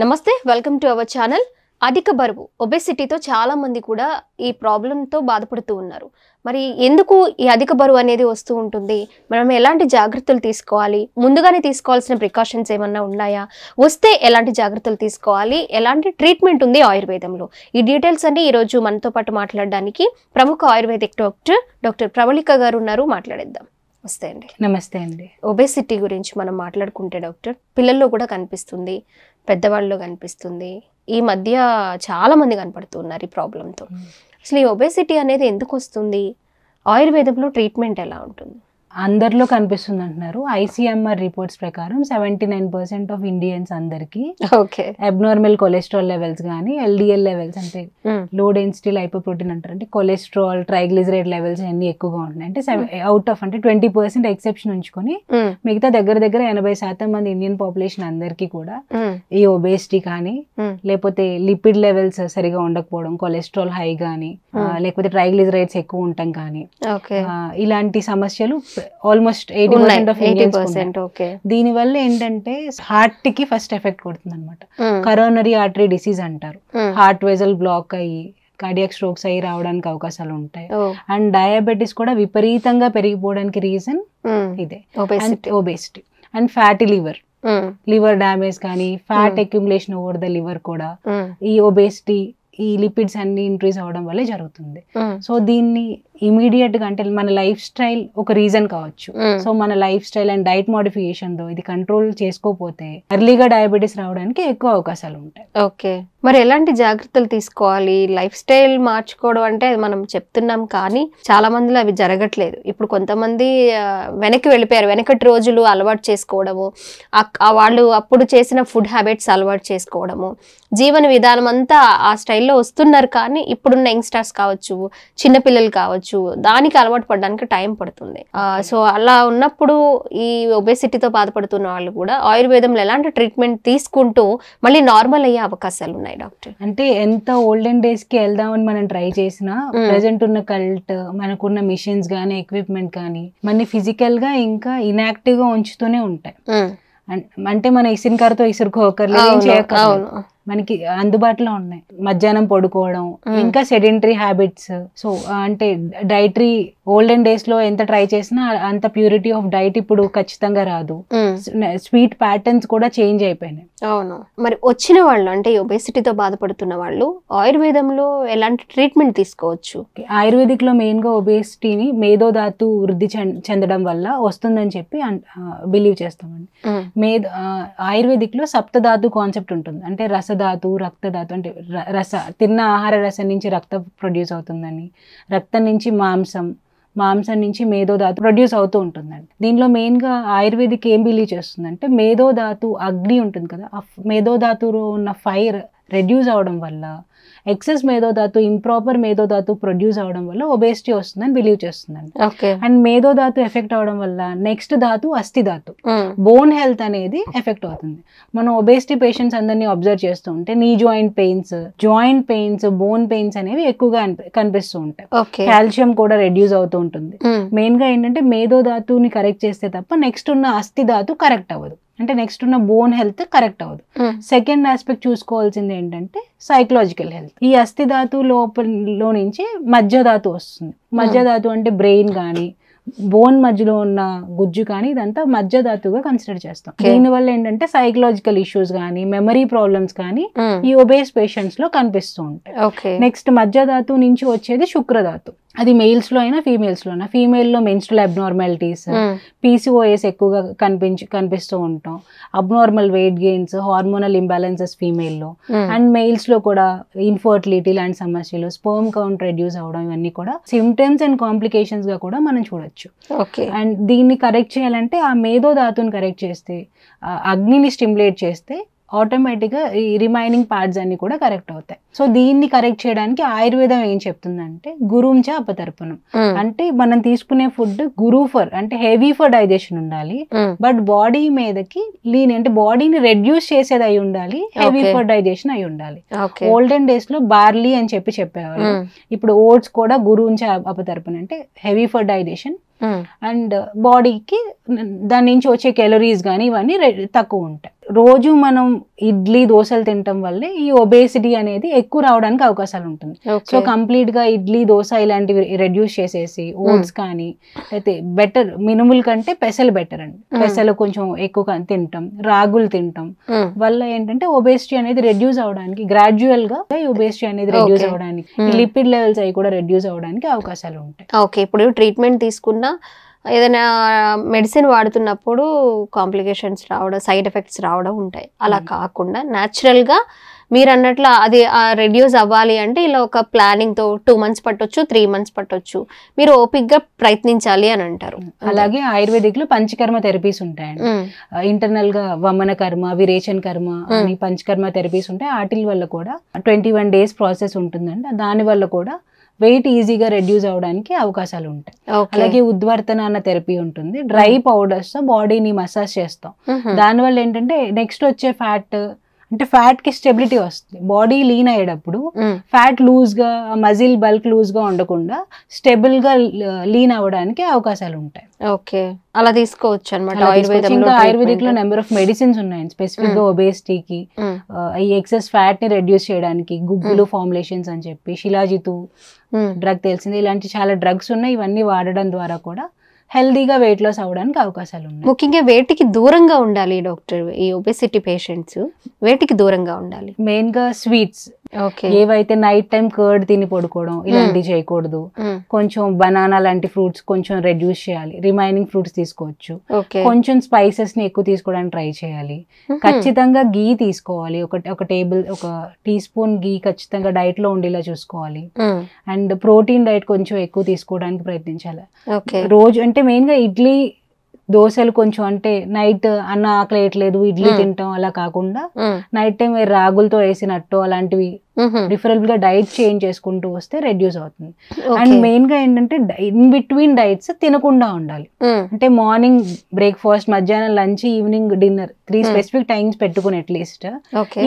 నమస్తే, welcome to our channel. అధిక బరువు ఒబెసిటీతో చాలా మంది కూడా ఈ ప్రాబ్లంతో బాధపడుతూ ఉన్నారు. మరి ఎందుకు ఈ అధిక బరువు అనేది వస్తూ ఉంటుంది? మనం ఎలాంటి జాగ్రత్తలు తీసుకోవాలి? ముందుగానే తీసుకోవాల్సిన ప్రికాషన్స్ ఏమన్నా ఉన్నాయా? వస్తే ఎలాంటి జాగ్రత్తలు తీసుకోవాలి? ఎలాంటి ట్రీట్మెంట్ ఉంది ఆయుర్వేదంలో? ఈ డీటెయిల్స్ అన్ని ఈరోజు మనతో పాటు మాట్లాడడానికి ప్రముఖ ఆయుర్వేదిక్ డాక్టర్ ప్రవళిక గారు ఉన్నారు. మాట్లాడేద్దాం. నమస్తే అండి. నమస్తే అండి. ఒబెసిటీ గురించి మనం మాట్లాడుకుంటే డాక్టర్, పిల్లల్లో కూడా కనిపిస్తుంది, పెద్దవాళ్ళలో కనిపిస్తుంది, ఈ మధ్య చాలా మంది కనపడుతున్నారు ఈ ప్రాబ్లంతో. అసలు ఈ ఒబెసిటీ అనేది ఎందుకు వస్తుంది? ఆయుర్వేదంలో ట్రీట్మెంట్ ఎలా ఉంటుంది? అందరిలో కనిపిస్తుంది అంటున్నారు. ICMR రిపోర్ట్స్ ప్రకారం 79% ఆఫ్ ఇండియన్స్ అందరికి అబ్నార్మల్ కొలెస్ట్రాల్ లెవెల్స్ కానీ LDL లెవెల్స్ అంటే లో డెన్సిటీ లైపోప్రోటీన్ అంటారు, అంటే కొలెస్ట్రాల్ ట్రైగ్లిజరైడ్ లెవెల్స్ అన్ని ఎక్కువగా ఉంటున్నాయి. అంటే అవుట్ ఆఫ్ అంటే 20% ఎక్సెప్షన్ ఉంచుకొని మిగతా దగ్గర 80% మంది ఇండియన్ పాపులేషన్ అందరికీ కూడా ఈ ఒబేసిటీ కానీ లేకపోతే లిపిడ్ లెవెల్స్ సరిగా ఉండకపోవడం, కొలెస్ట్రాల్ హై కానీ లేకపోతే ట్రైగ్లిజరైడ్స్ ఎక్కువ ఉండటం కానీ ఇలాంటి సమస్యలు ఆల్మోస్ట్ 80% ఆఫ్ ఇండియన్స్. దీని వల్ల ఏంటంటే హార్ట్ కి ఫస్ట్ ఎఫెక్ట్ కొడుతుంది అనమాట. కరోనరీ ఆర్టరీ డిసీజ్ అంటారు. హార్ట్ వెజల్ బ్లాక్ అయ్యి కార్డియాక్ స్ట్రోక్స్ అయ్యి రావడానికి అవకాశాలు ఉంటాయి. అండ్ డయాబెటీస్ కూడా విపరీతంగా పెరిగిపోవడానికి రీజన్ ఇదే, obesity. And fatty liver damage కానీ fat accumulation over the liver కూడా ఈ ఒబేసిటీ, ఈ లిపిడ్స్ అన్ని ఇంక్రీజ్ అవ్వడం వల్లే జరుగుతుంది. సో దీన్ని ఇమీడియట్ గా అంటే మన లైఫ్ స్టైల్ ఒక రీజన్ కావచ్చు. సో మన life style and diet modification తో ఇది కంట్రోల్ చేసుకోకపోతే ఎర్లీగా డయాబెటీస్ రావడానికి ఎక్కువ అవకాశాలు ఉంటాయి. ఓకే, మరి ఎలాంటి జాగ్రత్తలు తీసుకోవాలి? లైఫ్ స్టైల్ మార్చుకోవడం అంటే మనం చెప్తున్నాం కానీ చాలా మందిలో అవి జరగట్లేదు. ఇప్పుడు కొంతమంది వెనక్కి వెళ్ళిపోయారు, వెనకటి రోజులు అలవాటు చేసుకోవడము, వాళ్ళు అప్పుడు చేసిన ఫుడ్ హ్యాబిట్స్ అలవాటు చేసుకోవడము, జీవన విధానం అంతా ఆ స్టైల్లో వస్తున్నారు. కానీ ఇప్పుడున్న యంగ్స్టర్స్ కావచ్చు, చిన్నపిల్లలు కావచ్చు, దానికి అలవాటు పడడానికి టైం పడుతుంది. సో అలా ఉన్నప్పుడు ఈ ఒబేసిటీతో బాధపడుతున్న వాళ్ళు కూడా ఆయుర్వేదంలో ఎలాంటి ట్రీట్మెంట్ తీసుకుంటూ మళ్ళీ నార్మల్ అయ్యే అవకాశాలు ఉన్నాయి డాక్టర్? అంటే ఎంత ఓల్డెన్ డేస్ కి వెళ్దామని మనం ట్రై చేసినా ప్రెసెంట్ ఉన్న కల్ట్, మనకున్న మిషన్స్ గానీ ఎక్విప్మెంట్ కానీ మన ఫిజికల్ గా ఇంకా ఇన్యాక్టివ్ గా ఉంచుతూనే ఉంటాయి. అంటే మన ఇసిరికారతో ఇసురుకోకర్లేదు, చేయక్కర్లేదు, మనకి అందుబాటులో ఉన్నాయి. మధ్యాహ్నం పడుకోవడం, ఇంకా సెడెంటరీ హ్యాబిట్స్. సో అంటే డైటరీ ఓల్డెన్ డేస్ లో ఎంత ట్రై చేసినా అంత ప్యూరిటీ ఆఫ్ డైట్ ఇప్పుడు ఖచ్చితంగా రాదు. స్వీట్ ప్యాటర్న్స్ కూడా చేంజ్ అయిపోయినాయి. అవును. మరి వచ్చిన వాళ్ళు అంటే ఒబేసిటీతో బాధపడుతున్న వాళ్ళు ఆయుర్వేదంలో ఎలాంటి ట్రీట్మెంట్ తీసుకోవచ్చు? ఆయుర్వేదిక్ లో మెయిన్ గా ఒబేసిటీని మేధోధాతు వృద్ధి చెందడం వల్ల వస్తుందని చెప్పి బిలీవ్ చేస్తామండి. ఆయుర్వేదిక్ లో సప్తధాతు కాన్సెప్ట్ ఉంటుంది. అంటే రసధాతు, రక్తధాతు, అంటే తిన్న ఆహార రసం నుంచి రక్తం ప్రొడ్యూస్ అవుతుందని, రక్తం నుంచి మాంసం నుంచి మేధోధాతు ప్రొడ్యూస్ అవుతూ ఉంటుందండి. దీనిలో మెయిన్ గా ఆయుర్వేదిక్ ఏం బిలీవ్ చేస్తుందంటే మేధోధాతు అగ్ని ఉంటుంది కదా, ఆ మేధోధాతులో ఉన్న ఫైర్ రెడ్యూస్ అవడం వల్ల, ఎక్సెస్ మేధోధాతు, ఇంప్రాపర్ మేధోధాతు ప్రొడ్యూస్ అవడం వల్ల ఒబేసిటీ వస్తుందని బిలీవ్ చేస్తుందండి. అండ్ మేధోధాతు ఎఫెక్ట్ అవడం వల్ల నెక్స్ట్ ధాతు అస్థిధాతు, బోన్ హెల్త్ అనేది ఎఫెక్ట్ అవుతుంది. మనం ఒబేసిటీ పేషెంట్స్ అందరినీ అబ్జర్వ్ చేస్తూ ఉంటే knee joint pains, bone pains అనేవి ఎక్కువగా కనిపిస్తూ ఉంటాయి. కాల్షియం కూడా రెడ్యూస్ అవుతూ ఉంటుంది. మెయిన్ గా ఏంటంటే మేధోధాతుని కరెక్ట్ చేస్తే తప్ప నెక్స్ట్ ఉన్న అస్థిధాతు కరెక్ట్ అవ్వదు, అంటే నెక్స్ట్ ఉన్న బోన్ హెల్త్ కరెక్ట్ అవ్వదు. సెకండ్ ఆస్పెక్ట్ చూసుకోవాల్సింది ఏంటంటే సైకలాజికల్ హెల్త్. ఈ అస్థిధాతు లోపల నుంచి మధ్యధాతు వస్తుంది. మధ్యధాతు అంటే బ్రెయిన్ కానీ బోన్ మధ్యలో ఉన్న గుజ్జు కానీ ఇదంతా మధ్యధాతుగా కన్సిడర్ చేస్తాం. దీనివల్ల ఏంటంటే సైకలాజికల్ ఇష్యూస్ కానీ మెమరీ ప్రాబ్లమ్స్ కానీ ఈ ఒబేస్ పేషెంట్స్ లో కనిపిస్తూ ఉంటాయి. నెక్స్ట్ మధ్యధాతు నుంచి వచ్చేది శుక్రధాతు. అది మేల్స్ లో అయినా ఫీమేల్స్ లో అయినా. ఫీమేల్ లో మెన్స్ట్రల్ అబ్నార్మాలిటీస్, PCOS ఎక్కువగా కనిపిస్తూ ఉంటాం. Abnormal weight gains, hormonal imbalances female లో. అండ్ మెయిల్స్ లో కూడా ఇన్ఫర్టిలిటీ లాంటి సమస్యలు, స్పర్మ్ కౌంట్ రెడ్యూస్ అవడం, ఇవన్నీ కూడా సిమ్టమ్స్ అండ్ కాంప్లికేషన్స్ గా కూడా మనం చూడొచ్చు. అండ్ దీన్ని కరెక్ట్ చేయాలంటే ఆ మేధోధాతుని కరెక్ట్ చేస్తే, అగ్నిని స్టిమ్యులేట్ చేస్తే ఆటోమేటిక్ గా ఈ రిమైనింగ్ పార్ట్స్ అన్ని కూడా కరెక్ట్ అవుతాయి. సో దీన్ని కరెక్ట్ చేయడానికి ఆయుర్వేదం ఏం చెప్తుందంటే గురుంచ అపతర్పణం. అంటే మనం తీసుకునే ఫుడ్ అంటే హెవీ ఫర్ డైజెషన్ ఉండాలి, బట్ బాడీ మీదకి లీన్ అంటే బాడీని రెడ్యూస్ చేసేది అయి ఉండాలి, హెవీ ఫర్ డైజెషన్ అయి ఉండాలి. ఓల్డెన్ డేస్ లో బార్లీ అని చెప్పేవారు. ఇప్పుడు ఓట్స్ కూడా గురుంచ అపతర్పణం, అంటే హెవీ ఫర్ డైజెషన్ అండ్ బాడీకి దాని నుంచి వచ్చే క్యాలరీస్ కానీ ఇవన్నీ తక్కువ ఉంటాయి. రోజు మనం ఇడ్లీ దోశలు తినటం వల్లే ఈ ఒబేసిటీ అనేది ఎక్కువ రావడానికి అవకాశాలు ఉంటుంది. సో కంప్లీట్ గా ఇడ్లీ దోశ ఇలాంటివి రెడ్యూస్ చేసేసి ఓట్స్ కానీ అయితే బెటర్, మినుముల కంటే పెసలు బెటర్ అండి. పెసలు కొంచెం ఎక్కువ తింటాం, రాగులు తింటాం వల్ల ఏంటంటే ఒబేసిటీ అనేది రెడ్యూస్ అవడానికి, గ్రాడ్యువల్ గా ఈ ఒబేసిటీ అనేది రెడ్యూస్ అవడానికి, లిపిడ్ లెవెల్స్ అవి కూడా రెడ్యూస్ అవడానికి అవకాశాలు ఉంటాయి. ఓకే, ఇప్పుడు ట్రీట్మెంట్ తీసుకున్నా ఏదైనా మెడిసిన్ వాడుతున్నప్పుడు కాంప్లికేషన్స్ రావడం, సైడ్ ఎఫెక్ట్స్ రావడం ఉంటాయి. అలా కాకుండా న్యాచురల్గా మీరు అన్నట్లు అది రెడ్యూస్ అవ్వాలి అంటే ఇలా ఒక ప్లానింగ్తో 2 months పట్టొచ్చు, 3 months పట్టొచ్చు, మీరు ఓపిక్గా ప్రయత్నించాలి అని అంటారు. అలాగే ఆయుర్వేదిక్ లో పంచకర్మ థెరపీస్ ఉంటాయండి. ఇంటర్నల్ గా వమన కర్మ, విరేచన్ కర్మ అని పంచకర్మ థెరపీస్ ఉంటాయి. వాటి వల్ల కూడా 21 days ప్రాసెస్ ఉంటుందండి. దాని వల్ల కూడా వెయిట్ ఈజీగా రెడ్యూస్ అవడానికి అవకాశాలు ఉంటాయి. అలాగే ఉద్వర్తన అన్న థెరపీ ఉంటుంది. డ్రై పౌడర్స్ తో బాడీని మసాజ్ చేస్తాం. దానివల్ల ఏంటంటే నెక్స్ట్ వచ్చే ఫ్యాట్ అంటే ఫ్యాట్ కి స్టెబిలిటీ వస్తుంది. బాడీ లీన్ అయ్యేటప్పుడు ఫ్యాట్ లూజ్ గా, మజిల్ బల్క్ లూజ్ గా ఉండకుండా స్టెబుల్ గా లీన్ అవ్వడానికి అవకాశాలు ఉంటాయి. ఓకే, అలా తీసుకోవచ్చు అనమాట. ఆయుర్వేదిక్ లో నెంబర్ ఆఫ్ మెడిసిన్స్ ఉన్నాయి స్పెసిఫిక్ గా ఒబేసిటీకి. ఈ ఎక్సెస్ ఫ్యాట్ ని రెడ్యూస్ చేయడానికి గుగ్గులు ఫార్ములేషన్స్ అని చెప్పి, శిలాజితు డ్రగ్ తెలిసింది, ఇలాంటి చాలా డ్రగ్స్ ఉన్నాయి. ఇవన్నీ వాడడం ద్వారా కూడా హెల్దీగా వెయిట్ లాస్ అవ్వడానికి అవకాశాలు ఉన్నాయి. ముఖ్యంగా వేటికి దూరంగా ఉండాలి డాక్టర్? ఈ ఒబేసిటీ పేషెంట్స్ వేటికి దూరంగా ఉండాలి? మెయిన్ గా స్వీట్స్, ఏవైతే నైట్ టైం కర్డ్ తిని పడుకోవడం ఇలాంటివి చేయకూడదు. కొంచెం బనానా లాంటి ఫ్రూట్స్ కొంచెం రెడ్యూస్ చేయాలి, రిమైనింగ్ ఫ్రూట్స్ తీసుకోవచ్చు. కొంచెం స్పైసెస్ ని ఎక్కువ తీసుకోవడానికి ట్రై చేయాలి. ఖచ్చితంగా గీ తీసుకోవాలి, ఒక టీ స్పూన్ గీ ఖచ్చితంగా డైట్ లో ఉండేలా చూసుకోవాలి. అండ్ ప్రోటీన్ డైట్ కొంచెం ఎక్కువ తీసుకోవడానికి ప్రయత్నించాలి. రోజు అంటే మెయిన్ గా ఇడ్లీ దోశలు కొంచెం అంటే నైట్ అన్న ఆకలేయట్లేదు ఇడ్లీ తింటాం అలా కాకుండా నైట్ టైం రాగులతో వేసినట్టు అలాంటివి ప్రిఫరబుల్ గా డైట్ చేంజ్ చేసుకుంటూ వస్తే రెడ్యూస్ అవుతుంది. అండ్ మెయిన్ గా ఏంటంటే ఇన్ బిట్వీన్ డైట్స్ తినకుండా ఉండాలి. అంటే మార్నింగ్ బ్రేక్ఫాస్ట్, మధ్యాహ్నం lunch, evening dinner 3 specific times పెట్టుకుని అట్లీస్ట్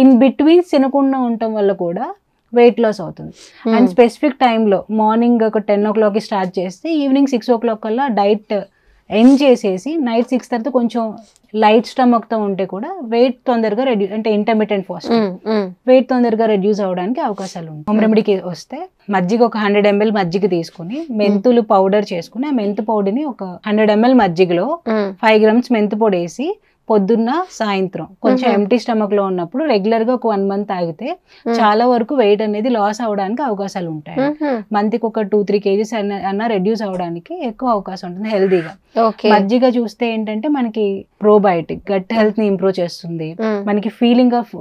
ఇన్ బిట్వీన్ తినకుండా ఉండటం వల్ల కూడా వెయిట్ లాస్ అవుతుంది. అండ్ స్పెసిఫిక్ టైంలో మార్నింగ్ ఒక 10 o'clock స్టార్ట్ చేస్తే ఈవినింగ్ 6 o'clock కల్లా డైట్ ఎండ్ చేసేసి నైట్ 6 తర్వాత కొంచెం లైట్ స్టమక్ తో ఉంటే కూడా వెయిట్ తొందరగా రెడ్యూస్, అంటే ఇంటర్మీడియట్ ఫాస్టింగ్, వెయిట్ తొందరగా రెడ్యూస్ అవడానికి అవకాశాలు ఉంటాయి. హోమ్ రెమెడీకి వస్తే మజ్జిగ ఒక 100 ml మజ్జిగ తీసుకుని మెంతులు పౌడర్ చేసుకుని ఆ మెంతు పౌడర్ని ఒక 100 ml మజ్జిగలో 5 grams మెంతు పొడి వేసి పొద్దున్న సాయంత్రం కొంచెం ఎంటీ స్టమక్ లో ఉన్నప్పుడు రెగ్యులర్ గా ఒక 1 month తాగితే చాలా వరకు వెయిట్ అనేది లాస్ అవడానికి అవకాశాలు ఉంటాయి. మంత్కి ఒక 2-3 kgs అన్నా రెడ్యూస్ అవడానికి ఎక్కువ అవకాశం ఉంటుంది హెల్దీగా. మజ్జిగ చూస్తే ఏంటంటే మనకి ప్రోబయోటిక్, గట్ హెల్త్ ని ఇంప్రూవ్ చేస్తుంది, మనకి ఫీలింగ్ ఆఫ్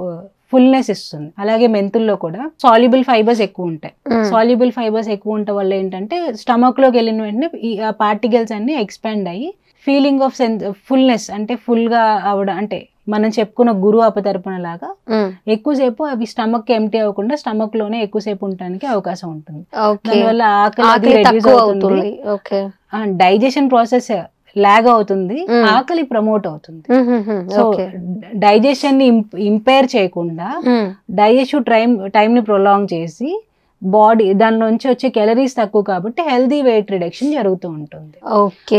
ఫుల్నెస్ ఇస్తుంది. అలాగే మెంతుల్లో కూడా సాల్యుబుల్ ఫైబర్స్ ఎక్కువ ఉంటాయి. సాల్యుబుల్ ఫైబర్స్ ఎక్కువ ఉండటం వల్ల ఏంటంటే స్టమక్ లోకి వెళ్ళిన వెంటనే ఈ పార్టికల్స్ అన్ని ఎక్స్పాండ్ అయ్యి ఫీలింగ్ ఆఫ్ ఫుల్నెస్, అంటే ఫుల్ గా అవడం, అంటే మనం చెప్పుకున్న గురు అపతర్పణ లాగా ఎక్కువసేపు అవి స్టమక్ ఎంటీ అవ్వకుండా స్టమక్ లోనే ఎక్కువసేపు ఉండడానికి అవకాశం ఉంటుంది. దానివల్ల ఆకలి రెడ్యూస్ అవుతుంది, డైజెషన్ ప్రాసెస్ లాగ్ అవుతుంది, ఆకలి ప్రమోట్ అవుతుంది. సో డైజెషన్ ని ఇంపైర్ చేయకుండా డైజెషన్ టైం ని ప్రొలాంగ్ చేసి బాడీ దాని నుంచి వచ్చే క్యాలరీస్ తక్కువ కాబట్టి హెల్దీ వెయిట్ రిడక్షన్ జరుగుతూ ఉంటుంది.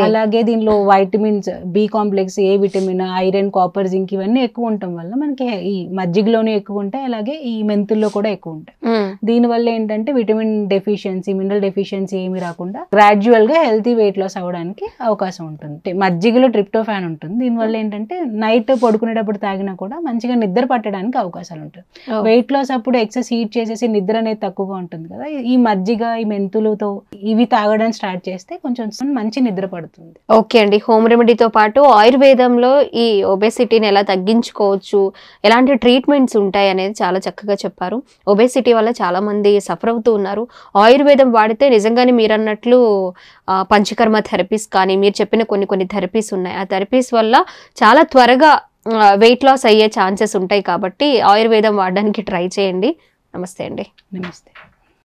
అలాగే దీనిలో vitamins, B complex, A vitamin, iron, copper, zinc ఇవన్నీ ఎక్కువ ఉండటం వల్ల మనకి ఈ మజ్జిగలోనే ఎక్కువ ఉంటాయి, అలాగే ఈ మెంతుల్లో కూడా ఎక్కువ ఉంటాయి. దీనివల్ల ఏంటంటే విటమిన్ డెఫిషియన్సీ, మినరల్ డెఫిషియన్సీ ఏమి రాకుండా గ్రాడ్యువల్ గా హెల్తీ వెయిట్ లాస్ అవ్వడానికి అవకాశం ఉంటుంది. మజ్జిగలో ట్రిప్టోఫాన్ ఉంటుంది, దీనివల్ల ఏంటంటే నైట్ పడుకునేటప్పుడు తాగినా కూడా మంచిగా నిద్ర పట్టడానికి అవకాశాలు ఉంటుంది. వెయిట్ లాస్ అప్పుడు ఎక్సెస్ హీట్ చేసేసి నిద్ర అనేది తక్కువగా ఉంటుంది కదా, ఈ మజ్జిగ, ఈ మెంతులతో ఇవి తాగడం స్టార్ట్ చేస్తే కొంచెం మంచి నిద్ర పడుతుంది. ఓకే అండి, హోమ్ రెమెడీతో పాటు ఆయుర్వేదంలో ఈ ఒబేసిటీని ఎలా తగ్గించుకోవచ్చు, ఎలాంటి ట్రీట్మెంట్స్ ఉంటాయి అనేది చాలా చక్కగా చెప్పారు. ఒబేసిటీ వల్ల చాలా మంది సఫర్ అవుతూ ఉన్నారు. ఆయుర్వేదం వాడితే నిజంగానే మీరు అన్నట్లు పంచకర్మ థెరపీస్ కానీ మీరు చెప్పిన కొన్ని థెరపీస్ ఉన్నాయి. ఆ థెరపీస్ వల్ల చాలా త్వరగా వెయిట్ లాస్ అయ్యే ఛాన్సెస్ ఉంటాయి కాబట్టి ఆయుర్వేదం వాడడానికి ట్రై చేయండి. నమస్తే అండి. నమస్తే.